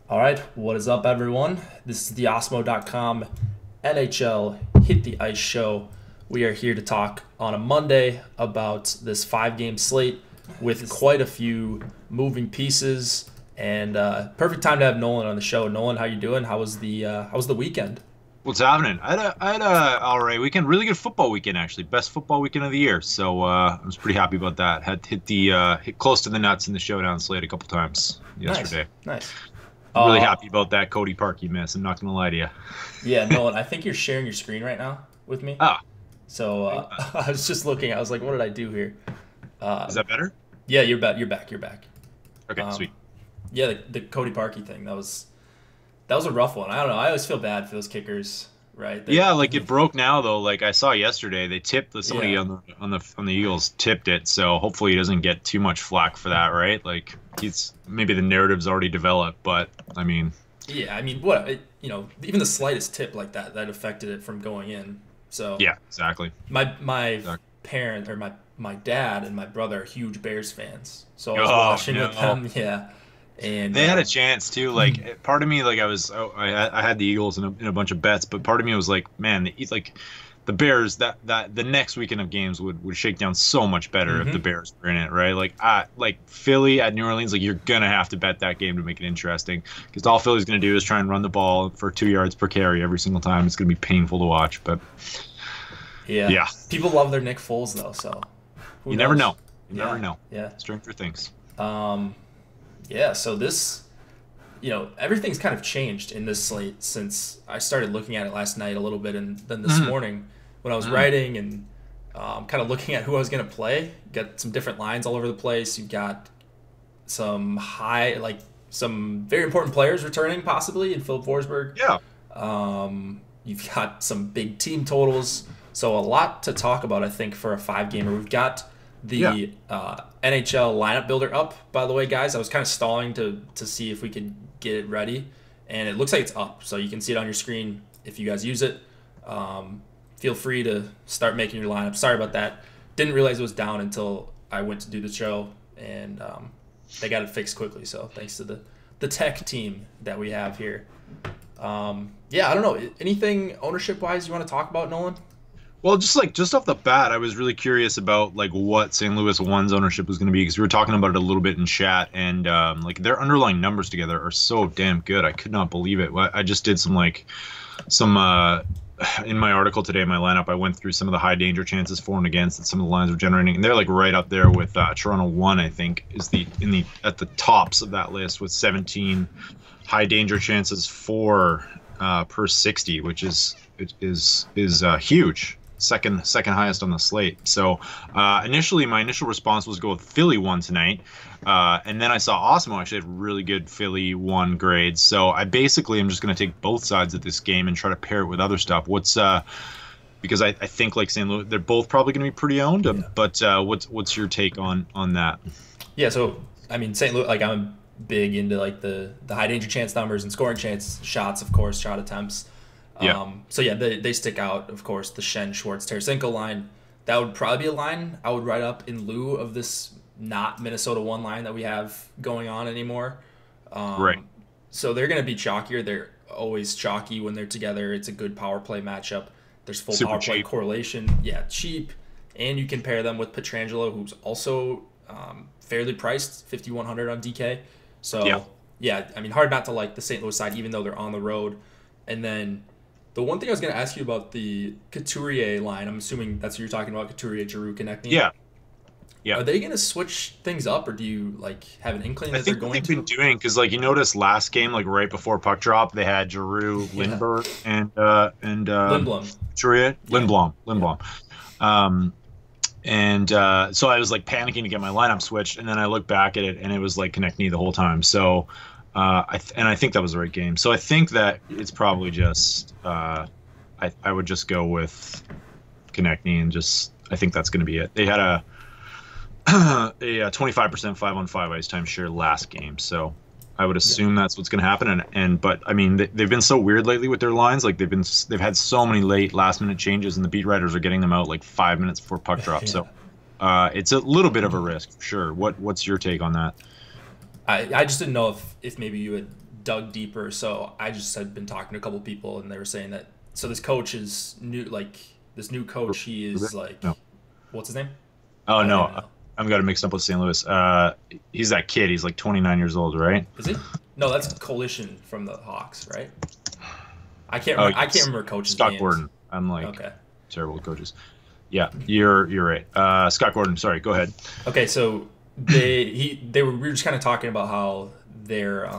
All right, what is up, everyone? This is the Osmo.com NHL Hit the Ice show. We are here to talk on a Monday about this 5-game slate with quite a few moving pieces, and perfect time to have Nolan on the show. Nolan, how you doing? How was the weekend? What's happening? I had a all right weekend, really good football weekend actually, best football weekend of the year. So I was pretty happy about that. Had hit close to the nuts in the showdown slate a couple times Nice, yesterday. nice. Really Uh, happy about that Cody Parkey miss. I'm not gonna lie to you. yeah, Nolan, I think you're sharing your screen right now with me. Ah, So I was just looking. I was like, what did I do here? is Uh, that better? yeah, you're back. You're back. You're back. Okay, Um, sweet. yeah, the Cody Parkey thing. That was a rough one. I don't know. I always feel bad for those kickers, right? Yeah, like it broke now though. Like I saw yesterday, they tipped somebody Yeah, on the Eagles tipped it. So hopefully he doesn't get too much flack for that, right? Like he's maybe the narrative's already developed, but I mean, yeah. I mean, even the slightest tip like that affected it from going in. So yeah, exactly. my Exactly. parent or my dad and my brother are huge Bears fans, so I was Oh watching with no. them. Yeah, and They had a chance too. Like part of me, like I had the Eagles in a bunch of bets, but part of me was like, man, the Bears that the next weekend of games would shake down so much better if the mhm. Bears were in it, right? Like Philly at New Orleans, like you're gonna have to bet that game to make it interesting because all Philly's gonna do is try and run the ball for 2 yards per carry every single time. It's gonna be painful to watch, but Yeah, yeah, people love their Nick Foles though, so who you never knows? know. You never Yeah, know. yeah. Stranger things. Um, yeah, so everything's kind of changed in this slate since I started looking at it last night a little bit, and then this Mhm. morning when I was Mhm. writing and kind of looking at who I was going to play. Got some different lines all over the place. You've got some very important players returning possibly in Philip Forsberg. Yeah. You've got some big team totals. So a lot to talk about, I think, for a 5-gamer. We've got Yeah. the NHL lineup builder up, by the way, guys. I was kind of stalling to see if we could get it ready, and it looks like it's up. So you can see it on your screen if you guys use it. Feel free to start making your lineup. Sorry about that. Didn't realize it was down until I went to do the show, and they got it fixed quickly. So thanks to the tech team that we have here. Yeah, I don't know. Anything ownership wise you want to talk about, Nolan? Well, just off the bat, I was really curious about like what St. Louis One's ownership was going to be because we were talking about it a little bit in chat, and like their underlying numbers together are so damn good. I could not believe it. I just did some in my article today, in my lineup, I went through some of the high danger chances for and against that some of the lines were generating, and they're like right up there with Toronto One. I think is the in the at the tops of that list with 17 high danger chances for per 60, which is huge. Second highest on the slate. So initially, my initial response was go with Philly one tonight, and then I saw Osmo actually had really good Philly one grades. So I basically am just going to take both sides of this game and try to pair it with other stuff. Because I think like St. Louis, they're both probably going to be pretty owned. Yeah. But what's your take on that? Yeah, so I mean St. Louis, like I'm big into like the high danger chance numbers and scoring chance shots, of course, shot attempts. Yeah, So yeah, they stick out, of course, the Shen Schwartz Tarasenko line. That would probably be a line I would write up in lieu of this not Minnesota one line that we have going on anymore. right. So they're going to be chalkier. They're always chalky when they're together. It's a good power play matchup. There's full Super power play cheap. correlation. Yeah, cheap. And you can pair them with Petrangelo, who's also fairly priced, 5,100 on DK. Yeah. So, yeah, I mean, hard not to like the St. Louis side, even though they're on the road. And then the one thing I was going to ask you about the Couturier line, I'm assuming that's what you're talking about, Couturier, Giroux connecting. Yeah. Yeah. Are they going to switch things up, or do you like have an inkling I that they're think what going they've been to? doing because, like, you noticed last game, like right before puck drop, they had Giroux, Yeah, Lindbergh, and Lindblom. Couturier, Yeah, yeah. Lindblom. Um, and so I was like panicking to get my lineup switched, and then I looked back at it, and it was like connect knee the whole time. So, I think that was the right game. So I think that it's probably just I would just go with connect knee and just I think that's going to be it. They had a 25% 5-on-5 ice time share last game, so I would Yeah. assume that's what's going to happen. And but I mean they've been so weird lately with their lines. Like they've had so many late last minute changes, and the beat writers are getting them out like 5 minutes before puck drop. Yeah. So it's a little bit of a risk for sure. What's your take on that? I just didn't know if maybe you had dug deeper. So I just had been talking to a couple people, and they were saying that this coach is new. Like this new coach, he is like, No. what's his name? Oh, I don't no. even know. I've got it mixed up with St. Louis. He's that kid. He's like 29 years old, right? Is he? No, that's Coalition from the Hawks, right? I can't remember. I can't remember coaches' Scott names. Gordon. I'm like Okay. terrible with coaches. Yeah, you're right. Scott Gordon. Sorry, go ahead. Okay, so we were just kind of talking about how they're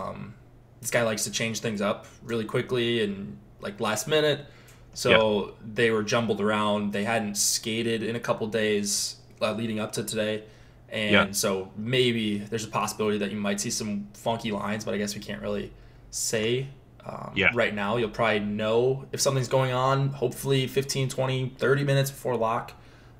this guy likes to change things up really quickly and like last minute. So they were jumbled around. They hadn't skated in a couple days leading up to today. And so maybe there's a possibility that you might see some funky lines, but I guess we can't really say right now. You'll probably know if something's going on, hopefully 15, 20, 30 minutes before lock.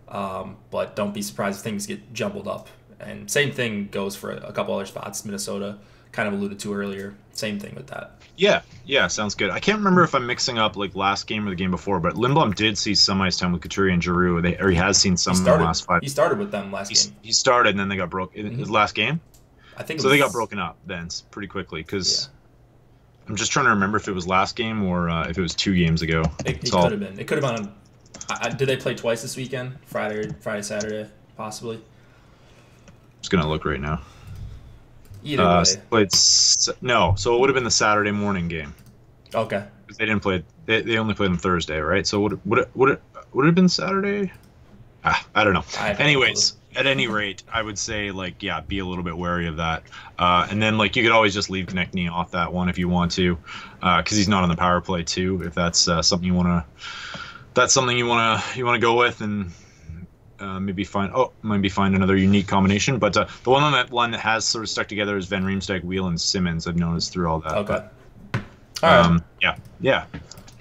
But don't be surprised if things get jumbled up. And same thing goes for a couple other spots. Minnesota, kind of alluded to earlier. Same thing with that. Yeah, sounds good. I can't remember if I'm mixing up like last game or the game before, but Lindblom did see some ice time with Couturier and Giroux. Or he has seen some in the last 5. He started with them last game. He started and then they got broken. Mm-hmm. His last game? I think so. They got broken up then pretty quickly because I'm just trying to remember if it was last game or if it was 2 games ago. It could have been. It could have been on. Did they play twice this weekend? Friday, Saturday, possibly? I'm just gonna look right now. Either way. No, so it would have been the Saturday morning game. Okay. They didn't play. They only played on Thursday, right? So would it have been Saturday? I don't know. Anyways, at any rate, I would say be a little bit wary of that. And then you could always just leave Konechny off that one if you want to, because he's not on the power play too. If that's something you want to go with and. Maybe find another unique combination, but the one on that line that has sort of stuck together is Van Riemsdyk, Wheel, and Simmons. I've noticed through all that. Okay. All right. Yeah.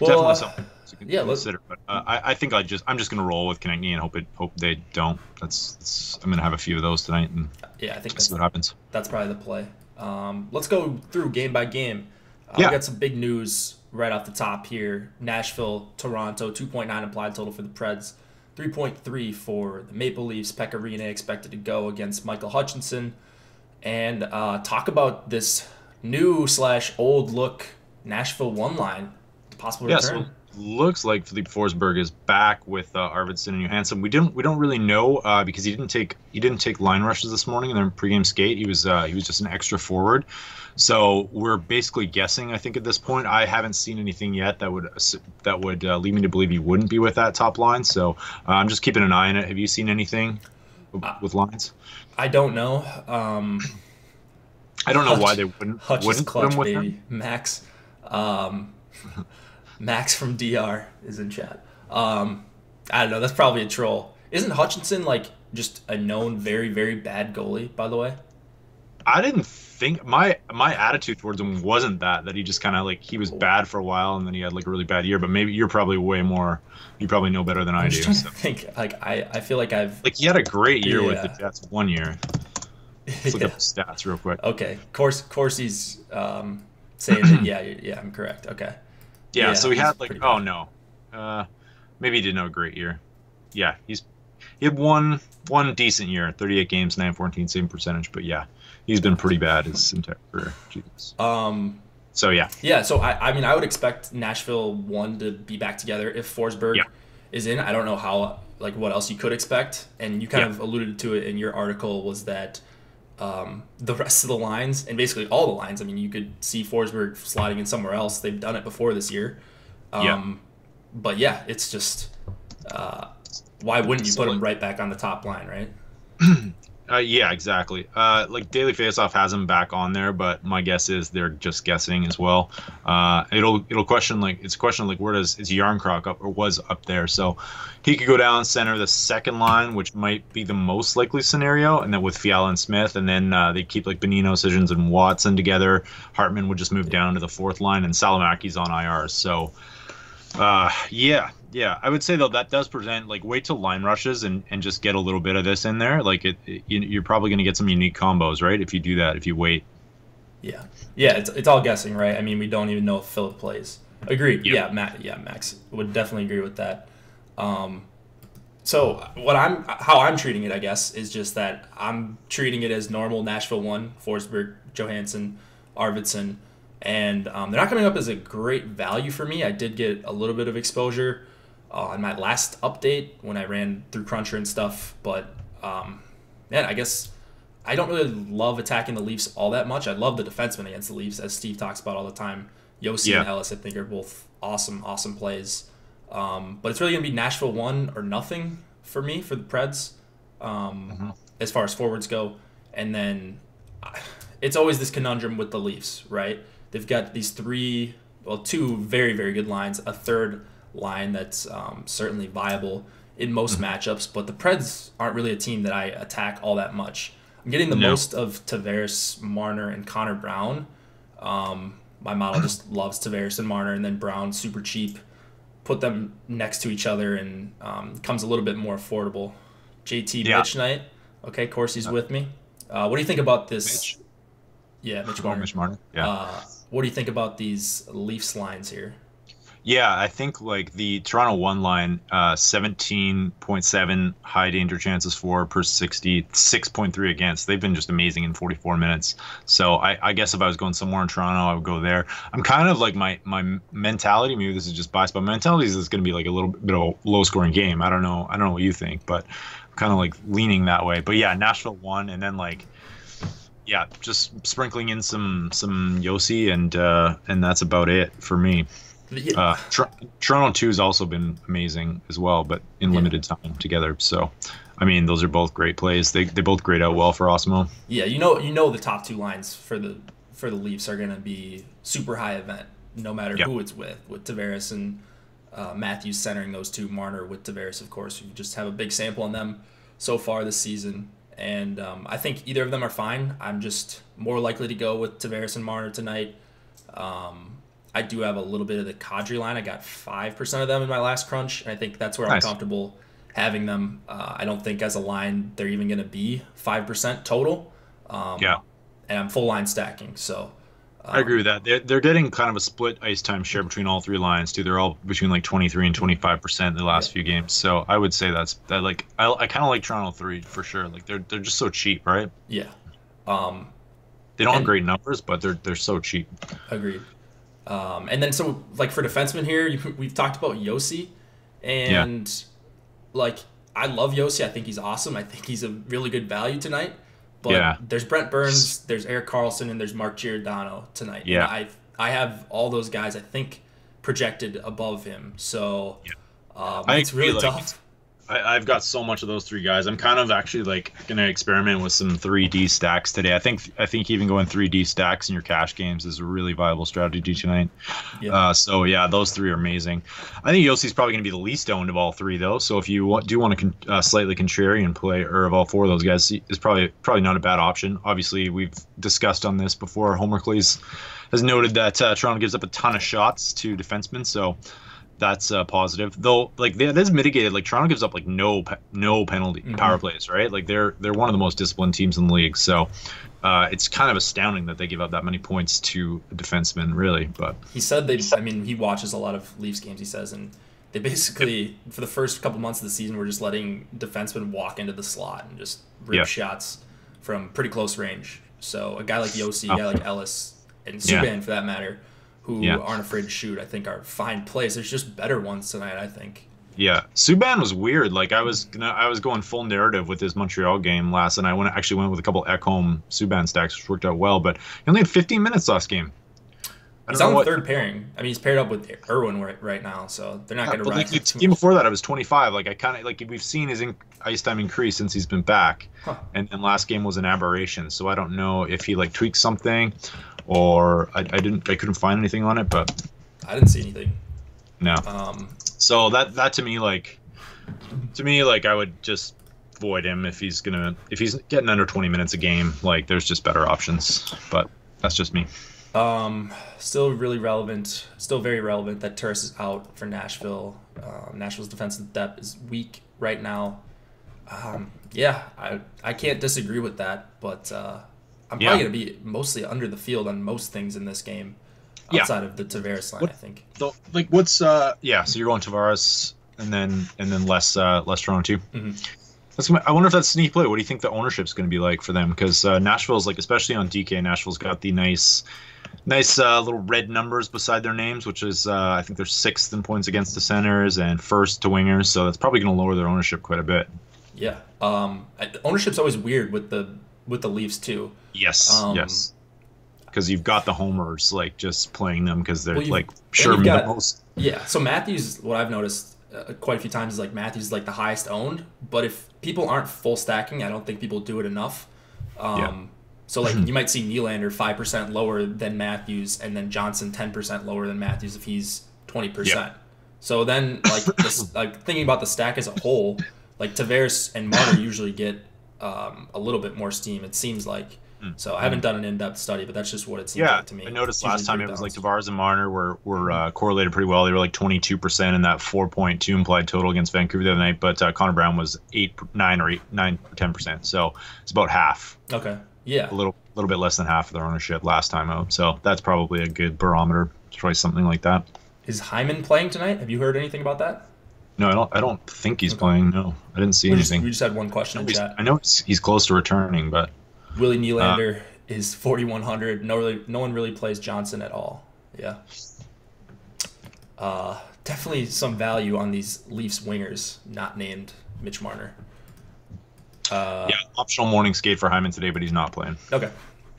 Well, definitely something to consider. But I think I'm just gonna roll with Konechny and hope they don't. I'm gonna have a few of those tonight and I think see what happens. That's probably the play. Let's go through game by game. We got some big news right off the top here. Nashville, Toronto, 2.9 implied total for the Preds. 3.3 for the Maple Leafs. Pekka Rinne expected to go against Michael Hutchinson. And talk about this new / old look Nashville one line. Possible return. So looks like Philippe Forsberg is back with Arvidsson and Johansson. We don't really know because he didn't take line rushes this morning in their pregame skate. He was just an extra forward. So we're basically guessing. I think at this point, I haven't seen anything yet that would lead me to believe he wouldn't be with that top line. So I'm just keeping an eye on it. Have you seen anything with lines? I don't know. I don't know why they wouldn't clutch, put him with baby. him. Max. Max from DR is in chat. I don't know. That's probably a troll. Isn't Hutchinson just a known very, very bad goalie, by the way? I didn't think my attitude towards him wasn't that he just kind of he was bad for a while and then he had a really bad year. But maybe you're probably you probably know better than I do. So. I feel like I've he had a great year with the Jets 1 year. Let's look up the stats real quick. Okay, Corsi's saying that yeah, I'm correct. Okay. Yeah, so he had maybe he didn't have a great year. Yeah, he had one decent year, 38 games, 914 save percentage, but he's been pretty bad his entire career. Jesus. So yeah. Yeah, so I would expect Nashville 1 to be back together if Forsberg is in. I don't know how what else you could expect, and you kind of alluded to it in your article was that the rest of the lines, and basically all the lines, you could see Forsberg sliding in somewhere else. They've done it before this year. But it's just why wouldn't you put him right back on the top line, right? Yeah, exactly. Daily Faceoff has him back on there, but my guess is they're just guessing as well. It'll question it's a question where is Yarncroc up or was up there, so he could go down center the second line, which might be the most likely scenario, and then with Fiala and Smith, and then they keep Bonino, Sissons, and Watson together. Hartman would just move down to the fourth line, and Salamaki's on IR. So, yeah, I would say though that does present wait till line rushes and just get a little bit of this in there. You're probably going to get some unique combos, right? If you do that, if you wait. Yeah, it's all guessing, right? We don't even know if Philip plays. Agreed. Yeah, Max would definitely agree with that. So how I'm treating it, I guess, is just that I'm treating it as normal Nashville 1, Forsberg, Johansson, Arvidsson, And they're not coming up as a great value for me. I did get a little bit of exposure on my last update when I ran through Cruncher and stuff. But, man, I guess I don't really love attacking the Leafs all that much. I love the defensemen against the Leafs, as Steve talks about all the time. Yossi and Ellis, I think, are both awesome plays. But it's really going to be Nashville 1 or nothing for me, for the Preds, as far as forwards go. And then it's always this conundrum with the Leafs, right? They've got these two very, very good lines, a third line that's certainly viable in most matchups, but the Preds aren't really a team that I attack all that much. I'm getting the most of Tavares, Marner, and Connor Brown. My model just loves Tavares and Marner, and then Brown, super cheap. Put them next to each other, and comes a little bit more affordable. JT Mitch night. Okay, Corsi's with me. What do you think about this? Mitch. Yeah, Mitch Marner. Mitch Marner. Yeah. What do you think about these Leafs lines here? Yeah, I think like the Toronto 1 line, 17.7 high danger chances for per 60, 6.3 against. They've been just amazing in 44 minutes. So I guess if I was going somewhere in Toronto, I would go there. I'm kind of like my mentality, maybe this is just biased, but my mentality is it's going to be like a little bit of a low scoring game. I don't know what you think, but I'm kind of like leaning that way. But yeah, Nashville 1, and then like, yeah, just sprinkling in some Yossi, and that's about it for me. Toronto 2 has also been amazing as well, but in limited time together. So, I mean, those are both great plays. They both grade out well for Osmo. Yeah, you know the top 2 lines for the Leafs are going to be super high event, no matter who it's with Tavares and Matthews centering those two. Marner with Tavares, of course. You just have a big sample on them so far this season. And I think either of them are fine. I'm just more likely to go with Tavares and Marner tonight. I do have a little bit of the Kadri line. I got 5% of them in my last crunch, and I think that's where I'm comfortable having them. I don't think as a line they're even going to be 5% total. And I'm full line stacking. So I agree with that. They're getting kind of a split ice time share between all 3 lines too. They're all between like 23 and 25% in the last few games. So I would say that like I kind of like Toronto 3 for sure. Like they're just so cheap, right? Yeah. They don't have great numbers, but they're so cheap. Agreed. And then so like for defensemen here, we've talked about Yossi, and like I love Yossi. I think he's awesome. I think he's a really good value tonight. But there's Brent Burns, there's Erik Karlsson, and there's Mark Giordano tonight. Yeah. And I have all those guys, I think, projected above him. So it's really tough. I've got so much of those 3 guys. I'm kind of actually like going to experiment with some 3D stacks today. I think even going 3D stacks in your cash games is a really viable strategy tonight. Yeah. So yeah, those 3 are amazing. I think Yossi's probably going to be the least owned of all 3 though. So if you do want to slightly contrarian play, or of all 4 of those guys, is probably not a bad option. Obviously, we've discussed on this before. Homer Cleese has noted that Toronto gives up a ton of shots to defensemen. So that's positive, though. Like that is mitigated. Like Toronto gives up like no penalty power plays, right? Like they're one of the most disciplined teams in the league. So it's kind of astounding that they give up that many points to a defenseman, really. But he said he watches a lot of Leafs games. He says, and they basically for the first couple months of the season were just letting defensemen walk into the slot and just rip shots from pretty close range. So a guy like Yossi, a guy like Ellis, and Subban for that matter, who aren't afraid to shoot, I think are fine plays. There's just better ones tonight, I think. Yeah, Subban was weird. Like I was going full narrative with his Montreal game last, and I actually went with a couple Ekholm Subban stacks, which worked out well. But he only had 15 minutes last game. He's on the third pairing. I mean, he's paired up with Irwin right now, so they're not going to rise. The game before that, I was 25. Like I kind of like we've seen his ice time increase since he's been back, and last game was an aberration. So I don't know if he like tweaked something, or I couldn't find anything on it, but I didn't see anything. No. So that to me like I would just void him if he's getting under 20 minutes a game. Like there's just better options, but that's just me. Still really relevant, still very relevant that Turris is out for Nashville. Nashville's defensive depth is weak right now. I can't disagree with that, but I'm probably going to be mostly under the field on most things in this game outside of the Tavares line, I think. So so you're going Tavares and then less Toronto too. Mm-hmm. I wonder if that's sneak play. What do you think the ownership's going to be like for them? Because Nashville's like, especially on DK, Nashville's got the nice Nice little red numbers beside their names, which is I think they're sixth in points against the centers and first to wingers. So that's probably going to lower their ownership quite a bit. Yeah. Ownership's always weird with the Leafs too. Yes, yes. Because you've got the homers like just playing them because they're like sure the most. Yeah. So Matthews, what I've noticed quite a few times is like Matthews is like the highest owned, but if people aren't full stacking, I don't think people do it enough. So like you might see Nylander 5% lower than Matthews, and then Johnson 10% lower than Matthews if he's 20%. Yeah. So then like thinking about the stack as a whole, like Tavares and Marner usually get a little bit more steam. It seems like. So I haven't done an in-depth study, but that's just what it seems like to me. I noticed last time it was like Tavares and Marner were correlated pretty well. They were like 22% in that 4.2 implied total against Vancouver the other night, but Connor Brown was 9 or 10%. So it's about half. Okay. Yeah. A little bit less than half of their ownership last time out. So that's probably a good barometer. Try something like that. Is Hyman playing tonight? Have you heard anything about that? No, I don't think he's playing. No, I didn't see anything. We just had one question in chat. I know he's close to returning, but Willie Nylander is 4,100. No one really plays Johnson at all. Yeah. Definitely some value on these Leafs wingers, not named Mitch Marner. Optional morning skate for Hyman today, but he's not playing. Okay,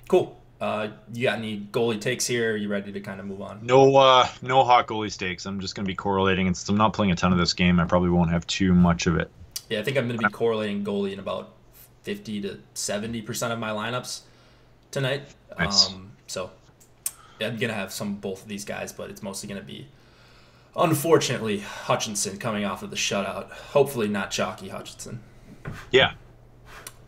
cool. You got any goalie takes here? Are you ready to kind of move on? No hot goalie stakes. I'm just going to be correlating, and since I'm not playing a ton of this game, I probably won't have too much of it. Yeah, I think I'm going to be correlating goalie in about 50 to 70% of my lineups tonight. Nice. So yeah, I'm going to have both of these guys, but it's mostly going to be, unfortunately, Hutchinson coming off of the shutout. Hopefully not chalky Hutchinson. Yeah.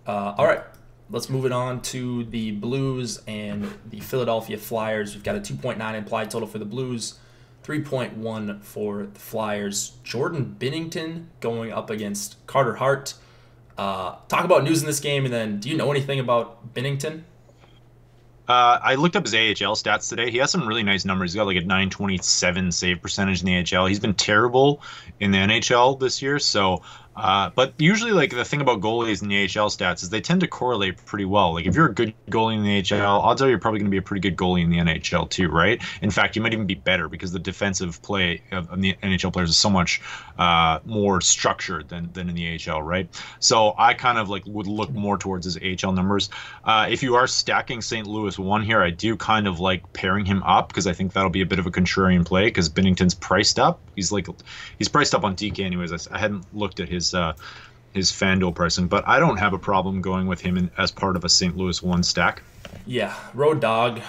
All right, let's move it on to the Blues and the Philadelphia Flyers. We've got a 2.9 implied total for the Blues, 3.1 for the Flyers. Jordan Binnington going up against Carter Hart. Talk about news in this game, and then do you know anything about Binnington? I looked up his AHL stats today. He has some really nice numbers. He's got like a 927 save percentage in the AHL. He's been terrible in the NHL this year, so but usually, like, the thing about goalies in the AHL stats is they tend to correlate pretty well. Like, if you're a good goalie in the AHL, odds are you're probably going to be a pretty good goalie in the NHL too, right? In fact, you might even be better because the defensive play of the NHL players is so much more structured than in the AHL, right? So I kind of like would look more towards his AHL numbers. If you are stacking St. Louis 1 here, I do kind of like pairing him up because I think that'll be a bit of a contrarian play because Binnington's priced up. He's priced up on DK anyways. I hadn't looked at his FanDuel pricing, but I don't have a problem going with him as part of a St. Louis 1 stack. Yeah, Road Dog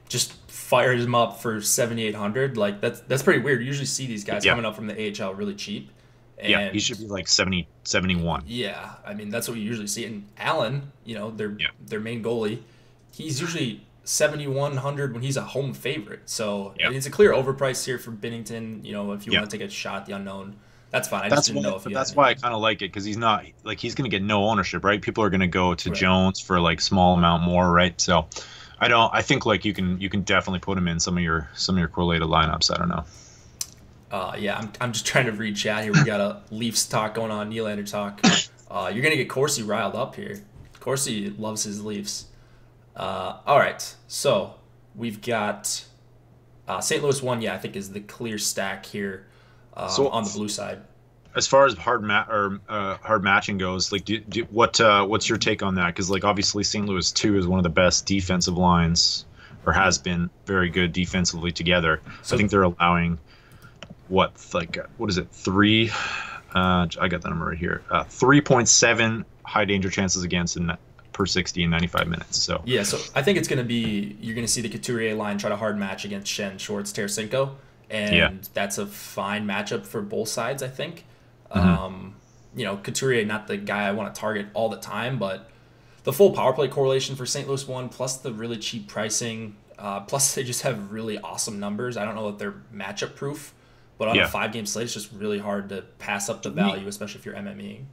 just fires him up for 7,800. Like that's pretty weird. You usually see these guys coming up from the AHL really cheap. And he should be like 70, 71. Yeah, I mean that's what you usually see. And Allen, their main goalie, he's usually 7,100 when he's a home favorite. So it's a clear overprice here for Binnington. If you want to take a shot at the unknown, that's fine. I just didn't know if that's why I kind of like it because he's not like he's going to get no ownership, right? People are going to go to Jones for like small amount more, right? So I think like you can definitely put him in some of your correlated lineups. I don't know. I'm just trying to read chat here. We got a Leafs talk going on, Nylander talk. You're gonna get Corsi riled up here. Corsi loves his Leafs. All right, so we've got St. Louis 1. Yeah, I think is the clear stack here on the blue side. As far as hard matching goes, like, what's your take on that? Because like obviously St. Louis 2 is one of the best defensive lines, or has been very good defensively together. So I think they're allowing what is it 3? I got the number right here. 3.7 high danger chances against per 60 in 95 minutes. So I think it's going to be you're going to see the Couturier line try to hard match against Schenn, Schwartz, Tarasenko, and that's a fine matchup for both sides. I think. Couturier not the guy I want to target all the time, but the full power play correlation for St. Louis 1 plus the really cheap pricing, plus they just have really awesome numbers. I don't know that they're matchup proof, but on a 5-game slate, it's just really hard to pass up the value, especially if you're MMEing.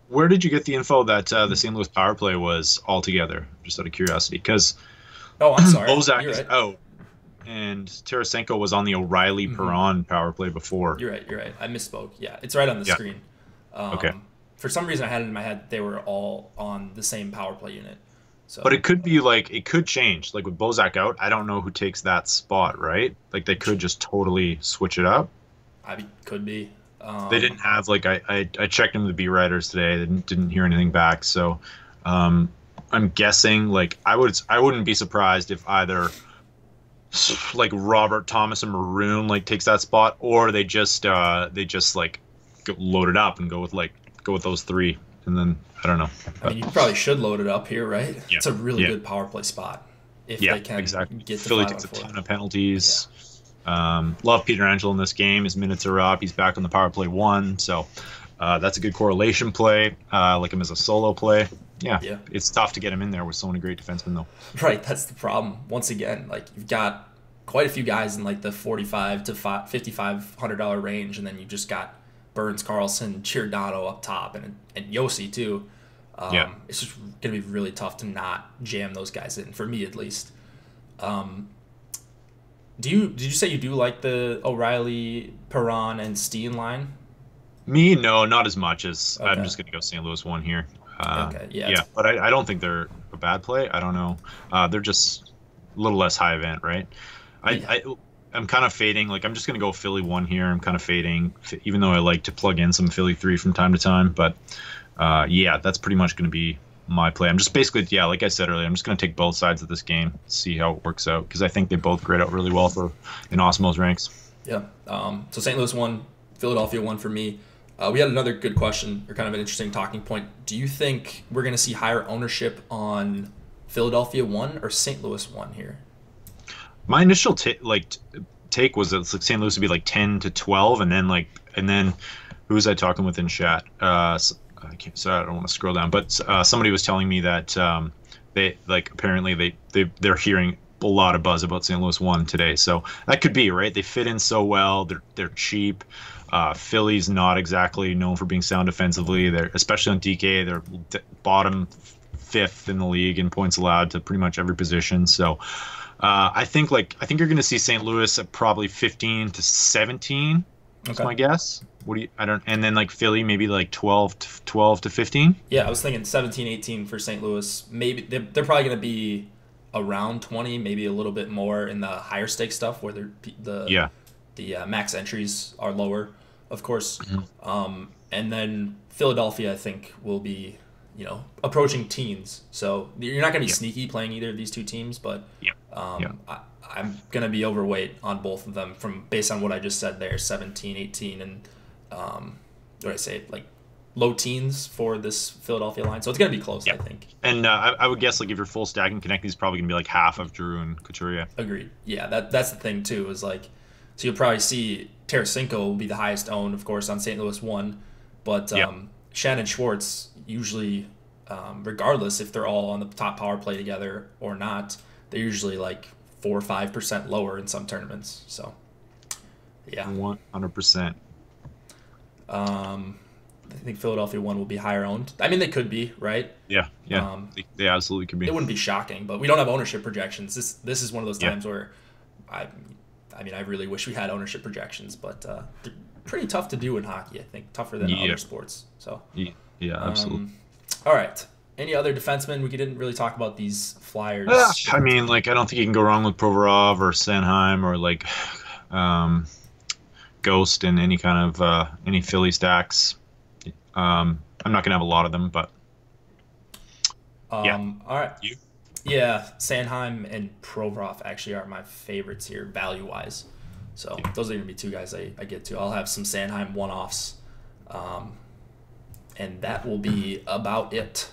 Where did you get the info that the St. Louis power play was all together? Just out of curiosity, because I'm sorry, Bozak is out, and Tarasenko was on the O'Reilly-Perron power play before. You're right. I misspoke. Yeah, it's right on the screen. Okay. For some reason, I had it in my head they were all on the same power play unit. So, But it could be like it could change. Like with Bozak out, I don't know who takes that spot, right? Like they could just totally switch it up. could be. They didn't have like I checked into the beat writers today. They didn't hear anything back. So um, I'm guessing like I wouldn't be surprised if either like Robert Thomas and Maroon like takes that spot, or they just like load it up and go with those three, and then I don't know. I mean, you probably should load it up here, right? Yeah. It's a really Yeah. good power play spot if Yeah, they can exactly. get the Philly 5 takes on a 4. ton of penalties. Love Peter Angelo in this game. His minutes are up. He's back on the power play 1, so that's a good correlation play. Like him as a solo play. Yeah, Yeah. it's tough to get him in there with so many great defensemen, though. Right, that's the problem. Once again, like you've got quite a few guys in like the $45 to $5,500 range, and then you just got Burns, Carlson, Giordano up top, and Yossi too. Yeah. It's just gonna be really tough to not jam those guys in, for me at least. Did you say you do like the O'Reilly, Perron, and Steen line? Me, no, not as much as Okay. I'm just gonna go St. Louis 1 here. Okay, yeah. Yeah, but I don't think they're a bad play. I don't know. They're just a little less high event, right? I'm kind of fading. Like I'm just gonna go Philly 1 here. I'm kind of fading, even though I like to plug in some Philly 3 from time to time. But yeah, that's pretty much gonna be my play. I'm just basically, yeah, like I said earlier, I'm just gonna take both sides of this game, see how it works out, because I think they both grade out really well for in Osmo's ranks. Yeah. So St. Louis 1, Philadelphia 1 for me. We had another good question, or kind of an interesting talking point. Do you think we're going to see higher ownership on Philadelphia 1 or St. Louis 1 here? My initial take was that St. Louis would be like 10 to 12, and then who was I talking with in chat? I can't, so I don't want to scroll down, but somebody was telling me that they like apparently they're hearing a lot of buzz about St. Louis 1 today, so that could be right. They fit in so well. They're cheap. Philly's not exactly known for being sound defensively. They're especially on DK. They're bottom 5th in the league in points allowed to pretty much every position. So I think you're going to see St. Louis at probably 15 to 17. That's my guess. What do you? I don't. And then like Philly maybe like 12 to 15. Yeah, I was thinking 17, 18 for St. Louis. Maybe they're probably going to be around 20, maybe a little bit more in the higher stake stuff where the max entries are lower, of course. Mm-hmm. And then Philadelphia, I think, will be, approaching teens. So you're not going to be sneaky playing either of these two teams, but I'm going to be overweight on both of them based on what I just said there, 17, 18, and what did I say, like low teens for this Philadelphia line. So it's going to be close, I think. And I would guess like if you're full stack and connect, he's probably going to be like half of Drew and Couturier. Agreed. Yeah, that's the thing too, is like, so you'll probably see Tarasenko will be the highest owned, of course, on St. Louis 1, but Shannon Schwartz usually, regardless if they're all on the top power play together or not, they're usually like 4 or 5% lower in some tournaments. So, yeah, 100%. I think Philadelphia 1 will be higher owned. I mean, they could be, right? Yeah. They absolutely could be. It wouldn't be shocking, but we don't have ownership projections. This is one of those times where I really wish we had ownership projections, but they're pretty tough to do in hockey, I think. Tougher than other sports. So Yeah, absolutely. All right. Any other defensemen? We didn't really talk about these Flyers. I mean, like, I don't think you can go wrong with Provorov or Sanheim or like Ghost in any kind of any Philly stacks. I'm not gonna have a lot of them, but all right. You? Yeah, Sanheim and Provorov actually are my favorites here, value-wise. So those are going to be two guys I get to. I'll have some Sanheim one-offs, and that will be about it.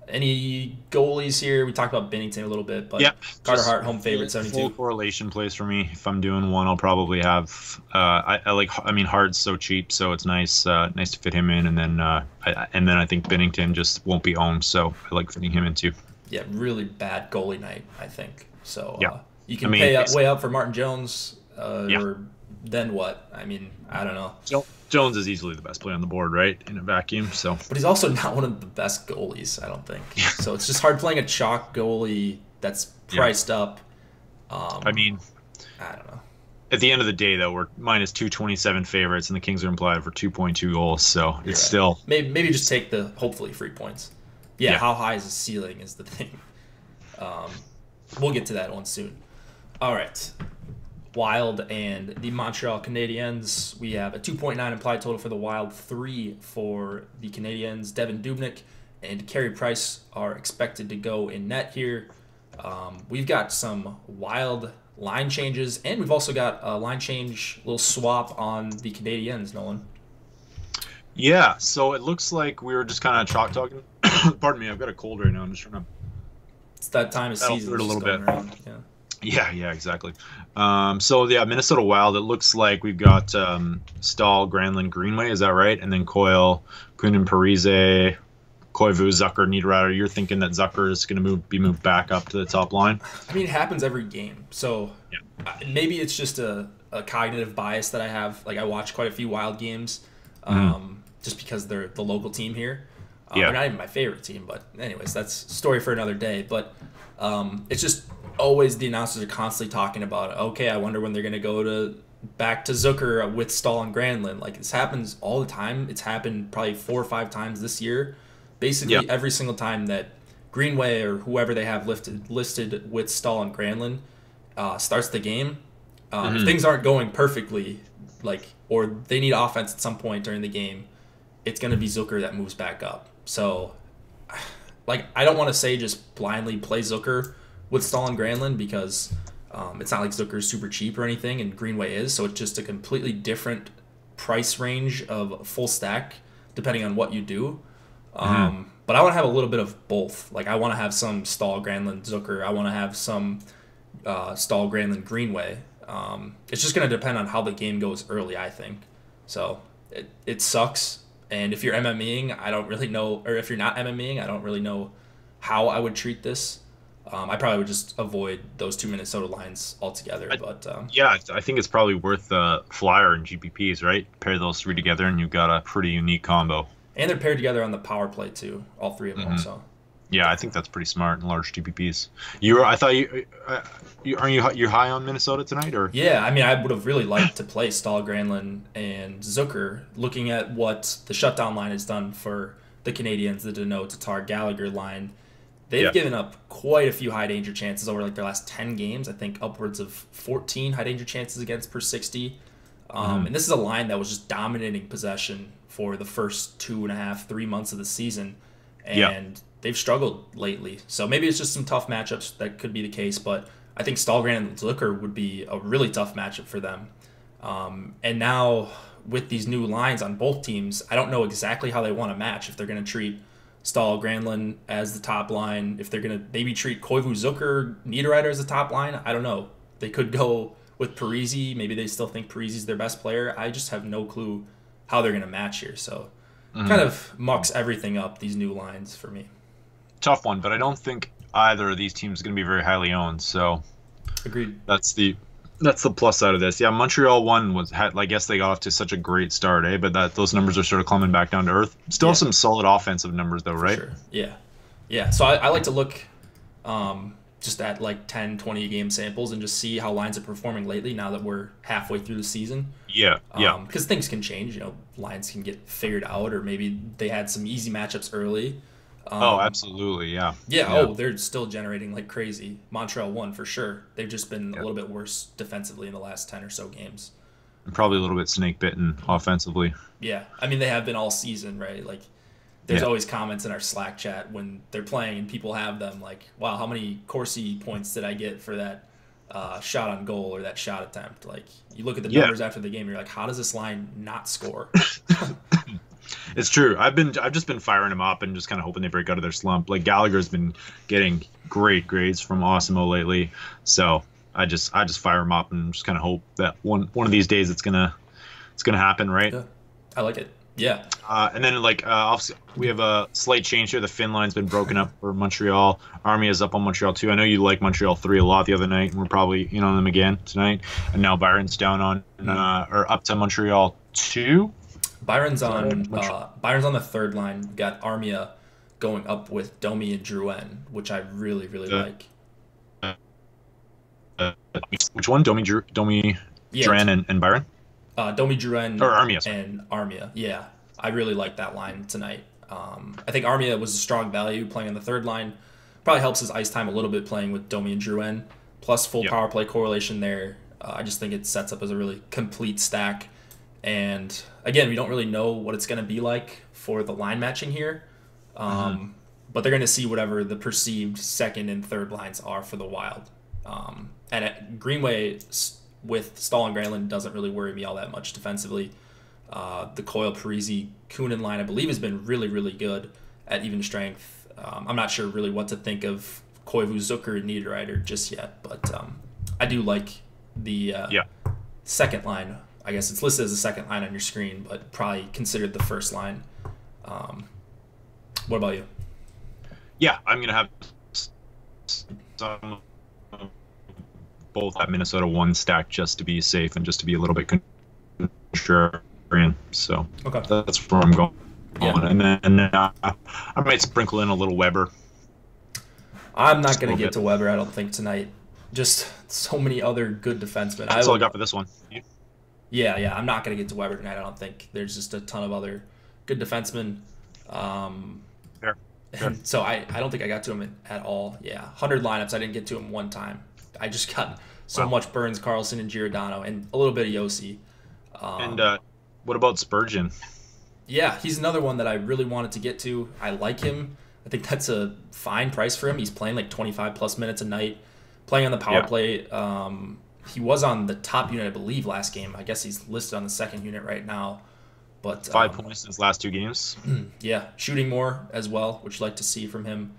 Any goalies here? We talked about Binnington a little bit, but Carter Hart, home favorite, 72. Full correlation plays for me. If I'm doing one, I'll probably have. I mean, Hart's so cheap, so it's nice to fit him in, and then I think Binnington just won't be owned, so I like fitting him in too. Yeah, really bad goalie night, I think. So you can pay way up for Martin Jones, or then what? I mean, I don't know. Jones is easily the best player on the board, right, in a vacuum. So, but he's also not one of the best goalies, I don't think. So it's just hard playing a chalk goalie that's priced up. I mean, I don't know. At the end of the day, though, we're minus 227 favorites, and the Kings are implied for 2.2 goals. So it's still maybe just take the hopefully free points. Yeah, how high is the ceiling is the thing. Um, we'll get to that one soon. All right. Wild and the Montreal Canadiens. We have a 2.9 implied total for the Wild, 3 for the Canadiens. Devin Dubnyk and Carey Price are expected to go in net here. We've got some Wild line changes, and we've also got a line change, little swap on the Canadiens, Nolan. Yeah, so it looks like we were just kind of chalk talking. Pardon me, I've got a cold right now. I'm just trying to. It's that time of season. A little bit. Around. Yeah, exactly. Minnesota Wild. It looks like we've got Stahl, Granlund, Greenway. Is that right? And then Coyle, Kunin, Parise, Koivu, Zucker, Niederreiter. You're thinking that Zucker is going to be moved back up to the top line? I mean, it happens every game. So maybe it's just a cognitive bias that I have. Like, I watch quite a few Wild games just because they're the local team here. They're not even my favorite team, but anyways, that's a story for another day. But it's just always the announcers are constantly talking about, okay, I wonder when they're going to go back to Zucker with Stahl and Granlund. Like, this happens all the time. It's happened probably 4 or 5 times this year. Basically, every single time that Greenway or whoever they have listed with Stahl and Granlund starts the game, if things aren't going perfectly, or they need offense at some point during the game, it's going to be Zucker that moves back up. So, I don't want to say just blindly play Zucker with Stahl and Granlund because it's not like Zucker's super cheap or anything, and Greenway is, so it's just a completely different price range of full stack depending on what you do. But I want to have a little bit of both. Like, I want to have some Stahl, Granlund, Zucker. I want to have some Stahl, Granlund, Greenway. It's just going to depend on how the game goes early, I think. So it sucks. And if you're MMEing, I don't really know, or if you're not MMEing, I don't really know how I would treat this. I probably would just avoid those 2 Minnesota lines altogether. I think it's probably worth Flyer and GPPs, right? Pair those 3 together, and you've got a pretty unique combo. And they're paired together on the power play too, all 3 of them. So, yeah, I think that's pretty smart in large GPPs. You're high on Minnesota tonight, or? Yeah, I mean, I would have really liked to play Stahl, Granlund, and Zucker. Looking at what the shutdown line has done for the Canadiens, the Deneau, Tatar, Gallagher line, they've given up quite a few high danger chances over their last 10 games. I think upwards of 14 high danger chances against per 60. And this is a line that was just dominating possession for the first 2.5, 3 months of the season, and they've struggled lately. So maybe it's just some tough matchups that could be the case, but I think Stahlgren and Zucker would be a really tough matchup for them. And now with these new lines on both teams, I don't know exactly how they want to match. If they're going to treat Stahl, Granlund as the top line, if they're going to maybe treat Koivu, Zucker, Niederreiter as the top line, I don't know. They could go with Parise. Maybe they still think Parise's their best player. I just have no clue how they're going to match here. So kind of mucks everything up, these new lines for me. Tough one, but I don't think either of these teams is going to be very highly owned. So agreed. That's the plus side of this. Yeah, Montreal I guess they got off to such a great start, but those numbers are sort of climbing back down to earth. Still some solid offensive numbers though, right? Sure. Yeah. So I like to look just at like 10, 20 game samples and just see how lines are performing lately now that we're halfway through the season. Yeah. Because things can change, lines can get figured out, or maybe they had some easy matchups early. Absolutely, yeah. They're still generating like crazy. Montreal won for sure. They've just been a little bit worse defensively in the last 10 or so games. And probably a little bit snake bitten offensively. Yeah, I mean, they have been all season, right? Like, there's always comments in our Slack chat when they're playing and people have them like, wow, how many Corsi points did I get for that shot on goal or that shot attempt? Like, you look at the numbers after the game, and you're like, how does this line not score? It's true. I've just been firing them up and just kind of hoping they break out of their slump. Like, Gallagher's been getting great grades from Osimo lately, so I just fire them up and just kind of hope that one of these days it's gonna happen, right? Yeah, I like it. Yeah. And then obviously we have a slight change here. The Finn line's been broken up for Montreal. Army is up on Montreal 2. I know you like Montreal 3 a lot the other night, and we're probably in on them again tonight. And now Byron's down on or up to Montreal 2. Byron's on the third line. We've got Armia going up with Domi and Drouin, which I really, really like. Which one? Domi, Drouin, and Byron? Domi, Drouin, or Armia, and Armia. Yeah, I really like that line tonight. I think Armia was a strong value playing on the third line. Probably helps his ice time a little bit playing with Domi and Drouin, plus full Yep. power play correlation there. I just think it sets up as a really complete stack. And again, we don't really know what it's going to be like for the line matching here. But they're going to see whatever the perceived second and third lines are for the Wild. And at Greenway with Stahl and Granlund doesn't really worry me all that much defensively. The Coyle, Parisi, Kunin line, I believe, has been really, really good at even strength. I'm not sure really what to think of Koivu, Zucker, and Niederreiter just yet, but I do like the second line. I guess it's listed as the second line on your screen, but probably considered the first line. What about you? Yeah, I'm going to have some both at Minnesota 1 stack just to be safe and just to be a little bit contrarian. So okay. That's where I'm going. Yeah. And then I might sprinkle in a little Weber. I'm not going to get to Weber, I don't think, tonight. Just so many other good defensemen. That's all I got for this one. Yeah, I'm not going to get to Weber tonight, I don't think. There's just a ton of other good defensemen. Fair. And so I don't think I got to him at all. Yeah, 100 lineups, I didn't get to him one time. I just got so much Burns, Carlson, and Giordano, and a little bit of Yossi. And what about Spurgeon? Yeah, he's another one that I really wanted to get to. I like him. I think that's a fine price for him. He's playing like 25-plus minutes a night, playing on the power play. He was on the top unit, I believe, last game. I guess he's listed on the second unit right now. But 5 points in his last 2 games. Yeah, shooting more as well, which I'd like to see from him.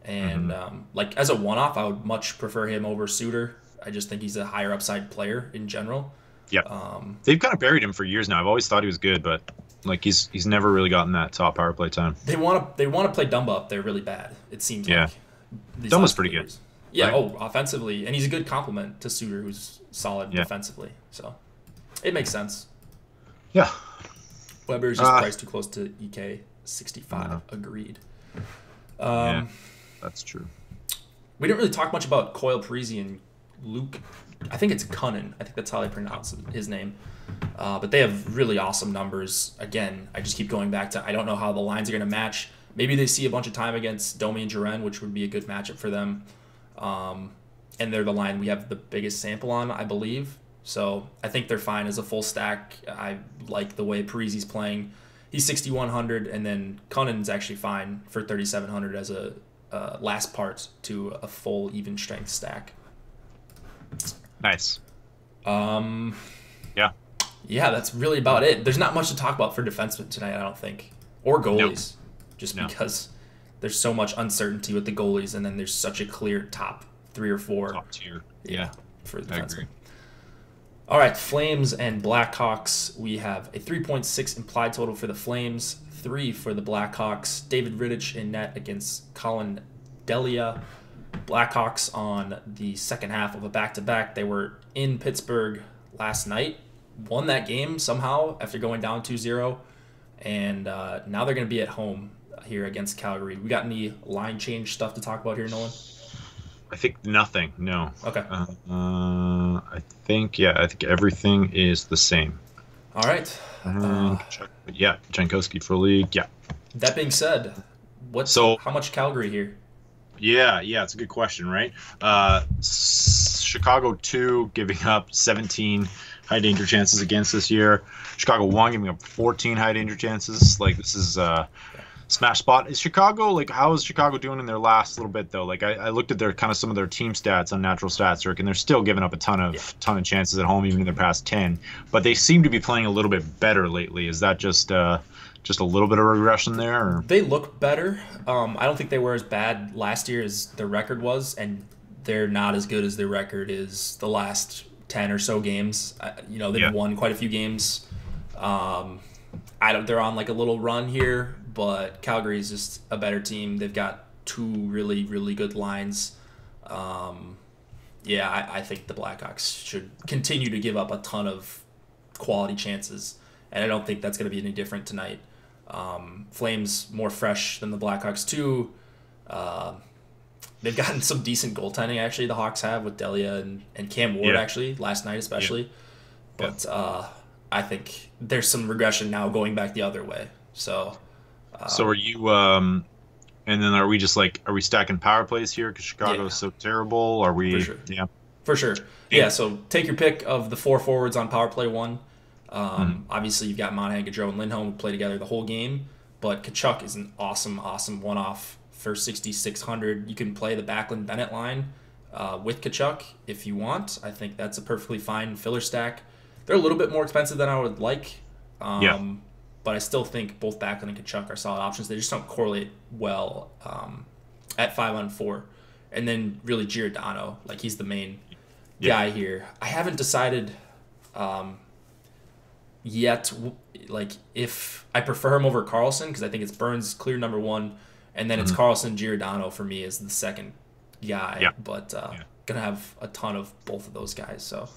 And like as a one-off, I would much prefer him over Suter. I just think he's a higher upside player in general. Yeah, they've kind of buried him for years now. I've always thought he was good, but like he's never really gotten that top power play time. They want to play Dumba up there really bad. It seems like. Dumba's pretty good. Yeah. Right? Offensively, and he's a good complement to Suter, who's solid defensively. So it makes sense. Yeah. Weber is just priced too close to EK 65. Agreed. Yeah, that's true. We didn't really talk much about Coyle, Parisi, and Luke. I think it's Cunnin. I think that's how they pronounce his name. But they have really awesome numbers. Again, I just keep going back to I don't know how the lines are going to match. Maybe they see a bunch of time against Domi and Duran, which would be a good matchup for them. And they're the line we have the biggest sample on, I believe. So I think they're fine as a full stack. I like the way Parisi's playing. He's 6,100, and then Cunnin's actually fine for 3,700 as a last part to a full even strength stack. Nice. Yeah, that's really about it. There's not much to talk about for defensemen tonight, I don't think, or goalies, because there's so much uncertainty with the goalies, and then there's such a clear top 3 or 4. Top tier. For the I defensemen. agree. All right, Flames and Blackhawks. We have a 3.6 implied total for the Flames, 3 for the Blackhawks. David Rittich in net against Colin Delia. Blackhawks on the second half of a back-to-back. They were in Pittsburgh last night, won that game somehow after going down 2-0, and now they're going to be at home here against Calgary. We got any line change stuff to talk about here, Nolan? I think nothing. No. Okay. I think everything is the same. All right. Jankowski for league. Yeah. That being said, how much Calgary here? Yeah, it's a good question, right? Chicago 2 giving up 17 high danger chances against this year. Chicago 1 giving up 14 high danger chances. Like, this is smash spot. Is Chicago, how is Chicago doing in their last little bit though? Like, I looked at their kind of some of their team stats on Natural Stats, Rick, and they're still giving up a ton of chances at home, even in their past 10. But they seem to be playing a little bit better lately. Is that just a little bit of regression there? Or? They look better. I don't think they were as bad last year as their record was, and they're not as good as their record is the last 10 or so games. They've won quite a few games. They're on like a little run here, but Calgary is just a better team. They've got 2 really, really good lines. I think the Blackhawks should continue to give up a ton of quality chances, and I don't think that's going to be any different tonight. Flames more fresh than the Blackhawks too. They've gotten some decent goaltending, actually, the Hawks have, with Delia and Cam Ward, actually, last night especially. But I think there's some regression now going back the other way. So are you And then are we stacking power plays here because Chicago is so terrible? Are we? For sure. Yeah. For sure. Yeah, so take your pick of the 4 forwards on power play 1. Obviously, you've got Monahan, Gaudreau, and Lindholm who play together the whole game. But Tkachuk is an awesome one-off for 6,600. You can play the Backlund-Bennett line with Tkachuk if you want. I think that's a perfectly fine filler stack. They're a little bit more expensive than I would like. But I still think both Backlund and Tkachuk are solid options. They just don't correlate well at 5-on-4. And then really Giordano, like he's the main guy here. I haven't decided yet, like if I prefer him over Carlson because I think it's Burns clear number 1, and then it's Carlson Giordano for me as the second guy. Yeah. But gonna have a ton of both of those guys. So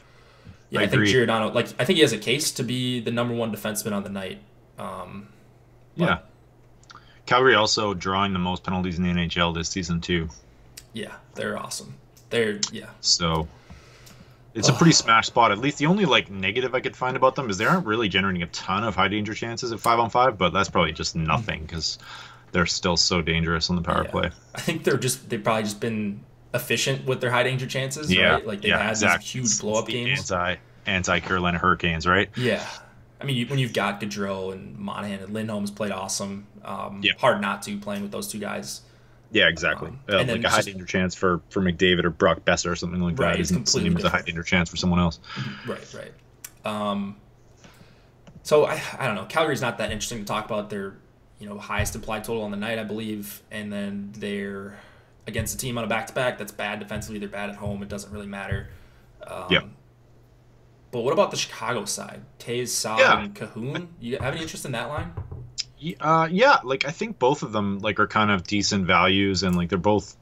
I think Giordano, like I think he has a case to be the number 1 defenseman on the night. Calgary also drawing the most penalties in the NHL this season too. Yeah, they're awesome. So it's a pretty smash spot. At least the only like negative I could find about them is they aren't really generating a ton of high danger chances at 5-on-5, but that's probably just nothing because they're still so dangerous on the power play. I think they've probably just been efficient with their high danger chances, right? Like they've had these huge blow up games. Anti Carolina Hurricanes, right? Yeah. I mean, when you've got Gaudreau and Monahan and Lindholm's played awesome, hard not to playing with those two guys. Yeah, exactly. And like a high danger chance for McDavid or Brock Besser or something like that isn't the same as a high danger chance for someone else. Right. So I don't know. Calgary's not that interesting to talk about. They're highest implied total on the night, I believe, and then they're against a team on a back-to-back that's bad defensively. They're bad at home. It doesn't really matter. But what about the Chicago side? Tays, Saad, and Cahoon? You have any interest in that line? Like I think both of them like are kind of decent values and like they're both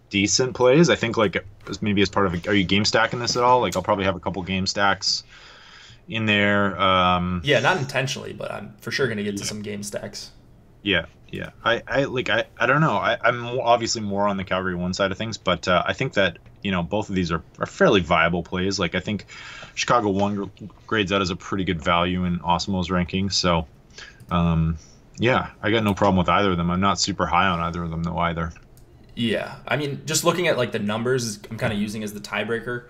decent plays. I think like maybe as part of are you game stacking this at all? Like I'll probably have a couple game stacks in there. Not intentionally, but I'm for sure gonna get to some game stacks. Yeah. I don't know. I'm obviously more on the Calgary one side of things, but I think that both of these are fairly viable plays. Like I think Chicago 1 grades out as a pretty good value in Osmo's rankings. So I got no problem with either of them. I'm not super high on either of them though either. Yeah, I mean, just looking at like the numbers, I'm kind of using as the tiebreaker.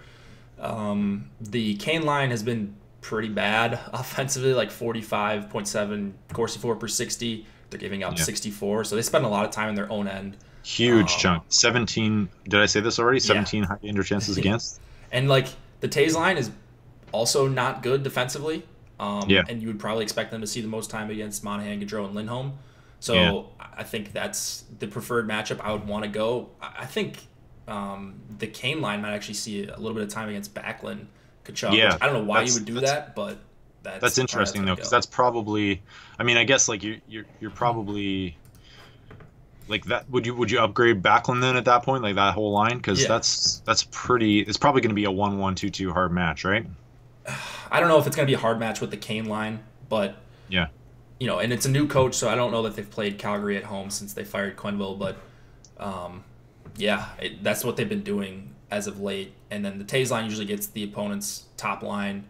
The Kane line has been pretty bad offensively, like 45.7 Corsi for per 60. They're giving up 64, so they spend a lot of time in their own end. Huge chunk. 17. Did I say this already? 17 high danger chances against. And like the Tays line is also not good defensively. And you would probably expect them to see the most time against Monahan, Gaudreau, and Lindholm. So I think that's the preferred matchup I would want to go. I think the Kane line might actually see a little bit of time against Backlund, Tkachuk. Yeah, I don't know why you would do that, but that's interesting though, because that's probably. I mean, I guess like you're probably like that. Would you upgrade Backlund then at that point, like that whole line? Because that's pretty. It's probably going to be a 1-1, 2-2 hard match, right? I don't know if it's going to be a hard match with the Kane line, but and it's a new coach, so I don't know that they've played Calgary at home since they fired Quenneville, but that's what they've been doing as of late. And then the Tays line usually gets the opponent's top line.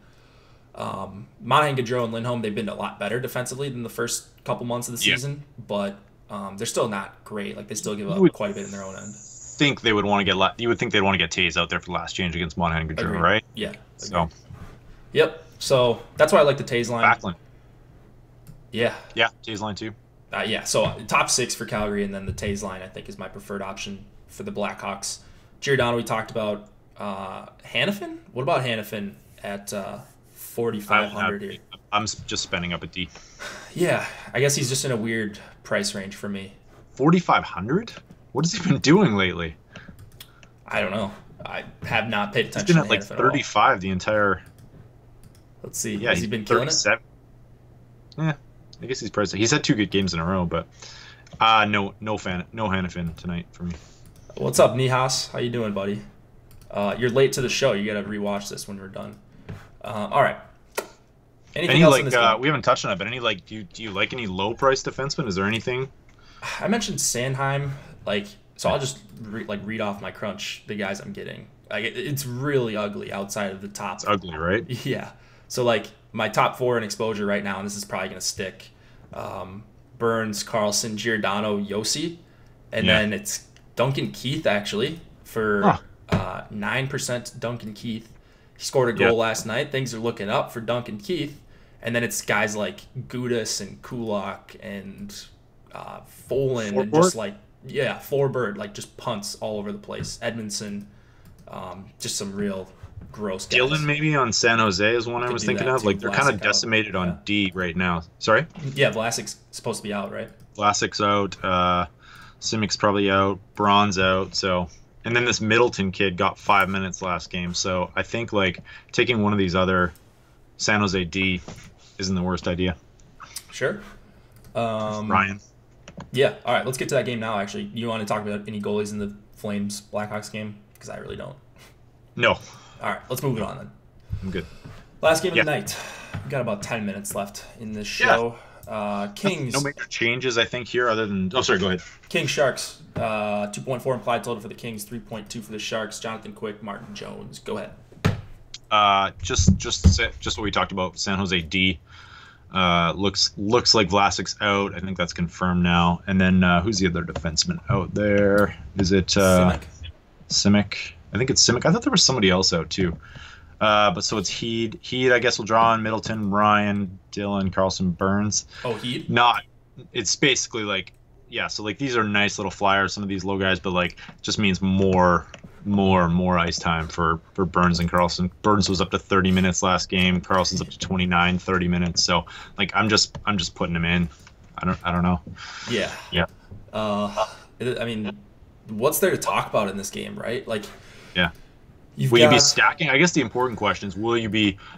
Monahan, Gaudreau, and Lindholm, they've been a lot better defensively than the first couple months of the season, but they're still not great. Like they still give up quite a bit in their own end. Think they would want to get you would think they'd want to get Tays out there for the last change against Monahan and Gaudreau, right? Yeah. So. Yep. So that's why I like the Tays line. Backlund. Yeah. Yeah, Tays line too. So top 6 for Calgary, and then the Tays line I think is my preferred option for the Blackhawks. Giordano we talked about. Hanifin? What about Hanifin at 4,500 here? I'm just spending up a D. Yeah, I guess he's just in a weird price range for me. 4,500? What has he been doing lately? I don't know. I have not paid attention. He's been at like 35 the entire. Let's see. Yeah, has he been killing it? Yeah, I guess he's priced. He's had 2 good games in a row, but no Hanifin tonight for me. What's up, Nihas? How you doing, buddy? You're late to the show. You got to rewatch this when we're done. All right. Anything else in this game? We haven't touched on it, but do you like any low price defensemen? Is there anything? I mentioned Sandheim, so I'll just read off my crunch, the guys I'm getting. It's really ugly outside of the top. It's ugly, right? Yeah. So my top 4 in exposure right now, and this is probably gonna stick. Burns, Carlson, Giordano, Yossi. And then it's Duncan Keith, actually, for 9% Duncan Keith. He scored a goal last night. Things are looking up for Duncan Keith. And then it's guys like Gudas and Kulak and Folan and just like, Forbert, like just punts all over the place. Edmondson, just some real gross guys. Dylan maybe on San Jose is one I was thinking of. Like they're kind of decimated on D right now. Sorry? Yeah, Vlasic's supposed to be out, right? Vlasic's out. Simic's probably out. Braun's out. So, and then this Middleton kid got 5 minutes last game. So I think like taking one of these other San Jose D isn't the worst idea. Sure. Ryan. Yeah. All right. Let's get to that game now. Actually, you want to talk about any goalies in the Flames Blackhawks game? Because I really don't. No. All right. Let's move it on then. I'm good. Last game of the night. We've got about 10 minutes left in this show. Kings. No major changes, I think, here other than. Oh, sorry. Go ahead. Kings Sharks. 2.4 implied total for the Kings. 3.2 for the Sharks. Jonathan Quick, Martin Jones. Go ahead. Just what we talked about. San Jose D. Looks like Vlasic's out. I think that's confirmed now. And then who's the other defenseman out there? Is it Simic? I think it's Simic. I thought there was somebody else out too. But so it's Heed. Heed, I guess, will draw on Middleton, Ryan, Dylan, Carlson, Burns. Oh, Heed? Not. It's basically like, so like these are nice little flyers, some of these low guys, but like just means more ice time for Burns and Carlson. Burns was up to 30 minutes last game. Carlson's up to 29, 30 minutes. So like I'm just putting him in. I don't know. Yeah. Yeah. I mean, what's there to talk about in this game, right? Like, yeah. Will you be stacking? I guess the important question is,